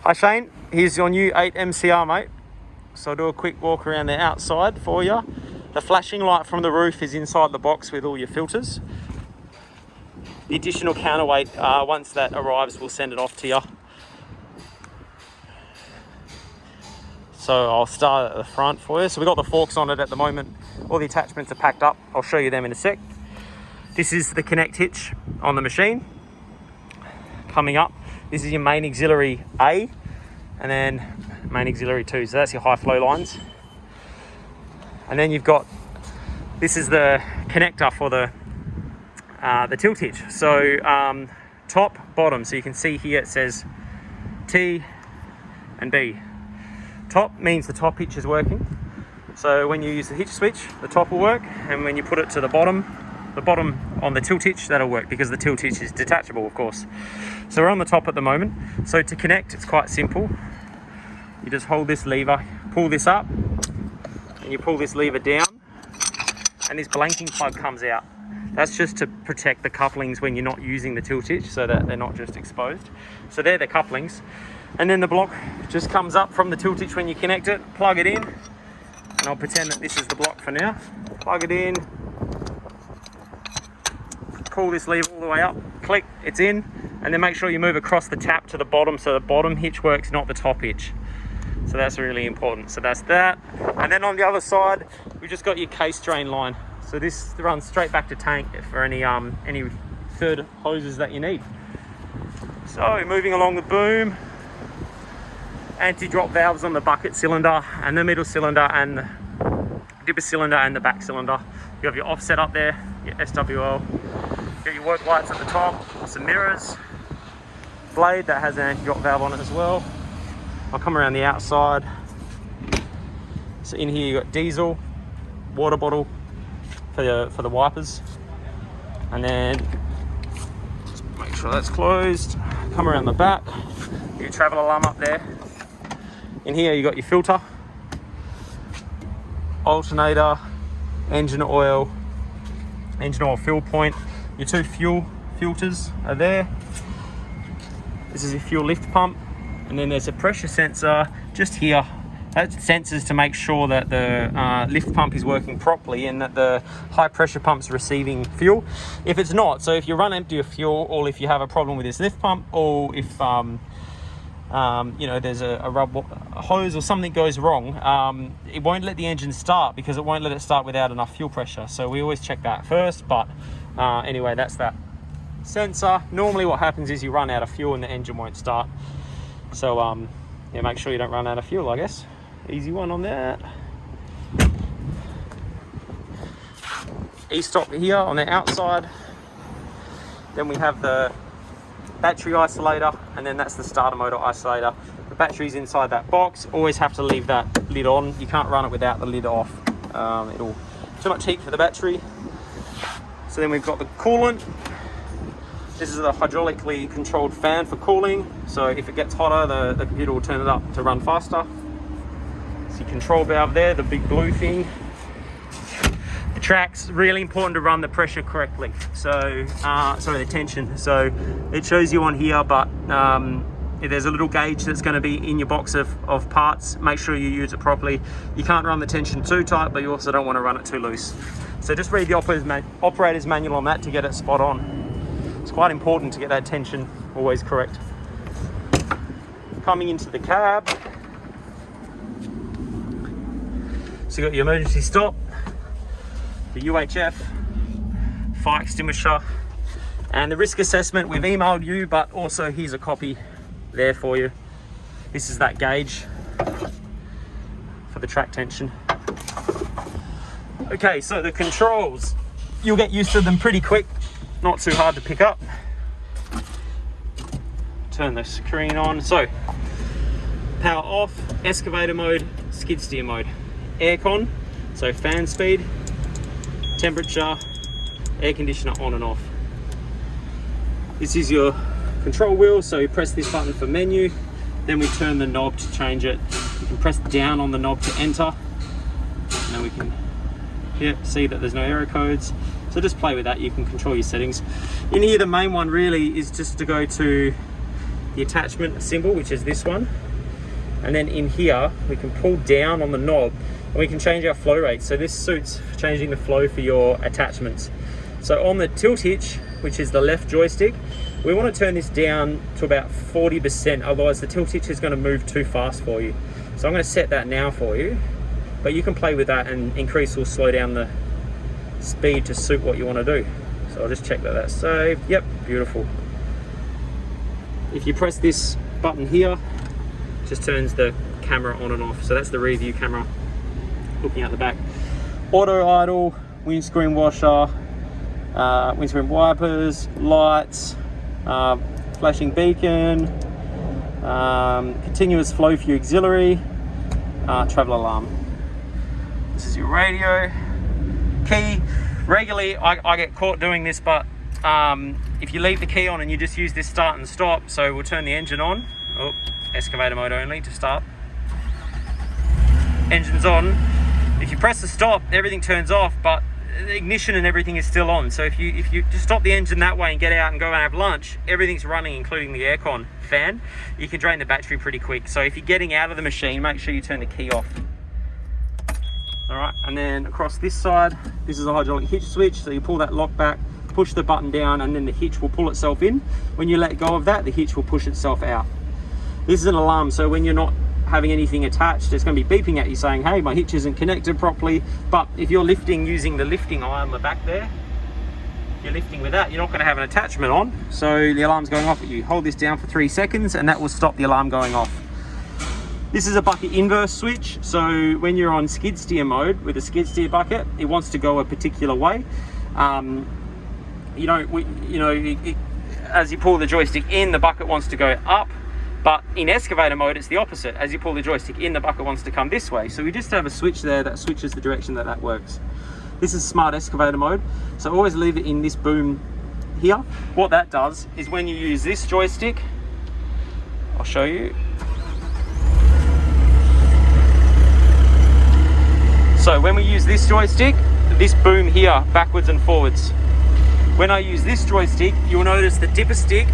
Hi Shane, here's your new 8 MCR, mate. So I'll do a quick walk around the outside for you. The flashing light from the roof is inside the box with all your filters. The additional counterweight, once that arrives, we'll send it off to you. So I'll start at the front for you. So we've got the forks on it at the moment. All the attachments are packed up. I'll show you them in a sec. This is the connect hitch on the machine. Coming up, this is your main auxiliary A, and then main auxiliary 2. So that's your high flow lines. And then you've got, this is the connector for the tilt hitch. So top, bottom. So you can see here it says T and B. Top means the top hitch is working. So when you use the hitch switch, the top will work, and when you put it to the bottom on the tilt hitch, that'll work because the tilt hitch is detachable, of course. So we're on the top at the moment. So to connect, it's quite simple. You just hold this lever, pull this up, and you pull this lever down, and this blanking plug comes out. That's just to protect the couplings when you're not using the tilt hitch, so that they're not just exposed. So they're the couplings. And then the block just comes up from the tilt hitch when you connect it, plug it in, and I'll pretend that this is the block for now. Plug it in, pull this lever all the way up, click, it's in, and then make sure you move across the tap to the bottom so the bottom hitch works, not the top hitch. So that's really important. So that's that. And then on the other side, we've just got your case drain line. So this runs straight back to tank for any third hoses that you need. So moving along the boom, anti-drop valves on the bucket cylinder and the middle cylinder and the dipper cylinder and the back cylinder. You have your offset up there, your SWL. You got your work lights at the top, some mirrors, blade that has an anti-drop valve on it as well. I'll come around the outside. So in here you got diesel, water bottle for the wipers, and then just make sure that's closed. Come around the back, your travel alarm up there. In here you got your filter, alternator, engine oil fill point. Your 2 fuel filters are there. This is your fuel lift pump, and then there's a pressure sensor just here. That senses to make sure that the lift pump is working properly and that the high pressure pump's receiving fuel. If it's not, so if you run empty of fuel, or if you have a problem with this lift pump, or if there's a hose or something goes wrong, it won't let the engine start because it won't let it start without enough fuel pressure. So we always check that first, but anyway, that's that sensor. Normally what happens is you run out of fuel and the engine won't start. So yeah, make sure you don't run out of fuel, I guess. Easy one on that. E-stop here on the outside. Then we have the battery isolator, and then that's the starter motor isolator. The battery's inside that box. Always have to leave that lid on. You can't run it without the lid off. It'll too much heat for the battery. So then we've got the coolant. This is a hydraulically controlled fan for cooling. So if it gets hotter, the computer will turn it up to run faster. So your control valve there, the big blue thing. The track's really important to run the pressure correctly. So, the tension. So it shows you on here, but if there's a little gauge that's going to be in your box of parts, make sure you use it properly. You can't run the tension too tight, but you also don't want to run it too loose. So just read the operator's manual on that to get it spot on. It's quite important to get that tension always correct. Coming into the cab, so you got your emergency stop, the UHF, fire extinguisher, and the risk assessment. We've emailed you, but also here's a copy there for you. This is that gauge for the track tension. Okay, so the controls, you'll get used to them pretty quick, not too hard to pick up. Turn the screen on. So power off, excavator mode, skid steer mode, aircon, so fan speed, temperature, air conditioner on and off. This is your control wheel, so you press this button for menu, then we turn the knob to change it. You can press down on the knob to enter, and then we can see that there's no error codes. So just play with that, you can control your settings. In here, the main one really is just to go to the attachment symbol, which is this one. And then in here, we can pull down on the knob and we can change our flow rate. So this suits changing the flow for your attachments. So on the tilt hitch, which is the left joystick, we want to turn this down to about 40%, otherwise the tilt hitch is going to move too fast for you. So I'm going to set that now for you, but you can play with that and increase or slow down the speed to suit what you want to do. So I'll just check that that's saved. Yep, beautiful. If you press this button here, it just turns the camera on and off. So that's the rear view camera looking out the back. Auto idle, windscreen washer, windscreen wipers, lights, flashing beacon, continuous flow for your auxiliary, travel alarm. This is your radio, key. Regularly I get caught doing this, but if you leave the key on and you just use this start and stop, so we'll turn the engine on. Oh, excavator mode only to start. Engine's on. If you press the stop, everything turns off, but the ignition and everything is still on. So if you just stop the engine that way and get out and go and have lunch, everything's running, including the aircon fan. You can drain the battery pretty quick. So if you're getting out of the machine, make sure you turn the key off. All right, and then across this side, this is a hydraulic hitch switch. So you pull that lock back, push the button down, and then the hitch will pull itself in. When you let go of that, the hitch will push itself out. This is an alarm, so when you're not having anything attached, it's going to be beeping at you saying, hey, my hitch isn't connected properly. But if you're lifting using the lifting eye on the back there, you're lifting with that, you're not going to have an attachment on, so the alarm's going off at you. Hold this down for 3 seconds and that will stop the alarm going off. This is a bucket inverse switch, so when you're on skid steer mode with a skid steer bucket, it wants to go a particular way. As you pull the joystick in, the bucket wants to go up. But in excavator mode, it's the opposite. As you pull the joystick in, the bucket wants to come this way. So we just have a switch there that switches the direction that works. This is smart excavator mode. So always leave it in this boom here. What that does is when you use this joystick, I'll show you. So when we use this joystick, this boom here, backwards and forwards. When I use this joystick, you'll notice the dipper stick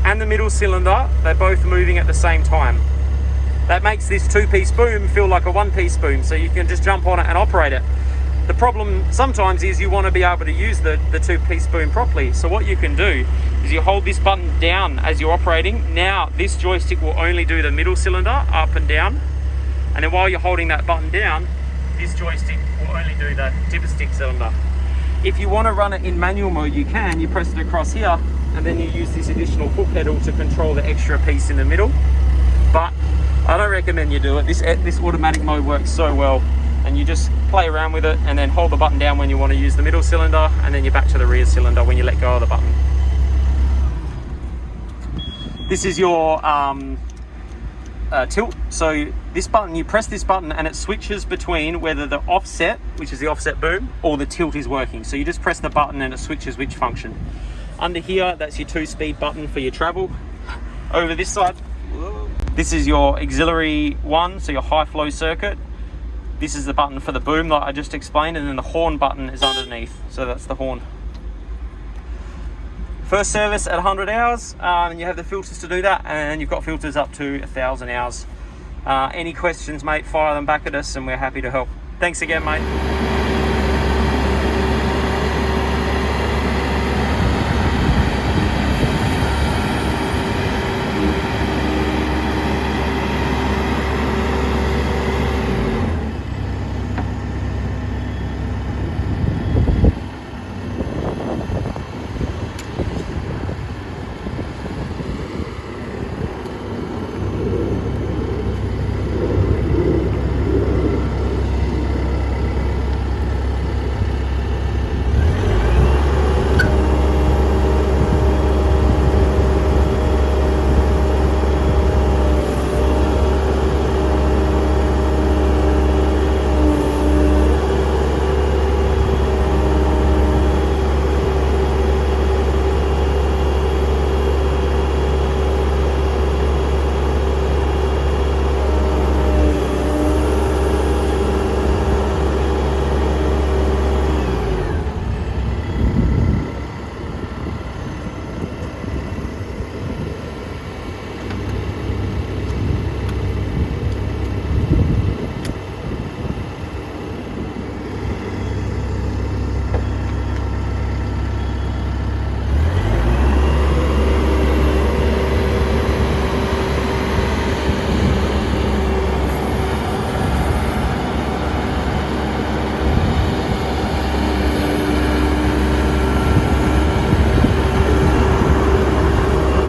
and the middle cylinder, they're both moving at the same time. That makes this 2-piece boom feel like a 1-piece boom, so you can just jump on it and operate it. The problem sometimes is you want to be able to use the 2-piece boom properly. So what you can do is you hold this button down as you're operating. Now this joystick will only do the middle cylinder up and down. And then while you're holding that button down, this joystick will only do the dipper stick cylinder. If you want to run it in manual mode, you can. You press it across here, and then you use this additional foot pedal to control the extra piece in the middle. But I don't recommend you do it. This automatic mode works so well, and you just play around with it and then hold the button down when you want to use the middle cylinder, and then you're back to the rear cylinder when you let go of the button. This is your tilt. So this button, you press this button and it switches between whether the offset, which is the offset boom, or the tilt is working. So you just press the button and it switches which function. Under here, that's your 2-speed button for your travel. Over this side, this is your auxiliary 1, so your high flow circuit. This is the button for the boom that I just explained, and then the horn button is underneath, so that's the horn. First service at 100 hours, and you have the filters to do that, and you've got filters up to 1,000 hours. Any questions, mate, fire them back at us and we're happy to help. Thanks again, mate.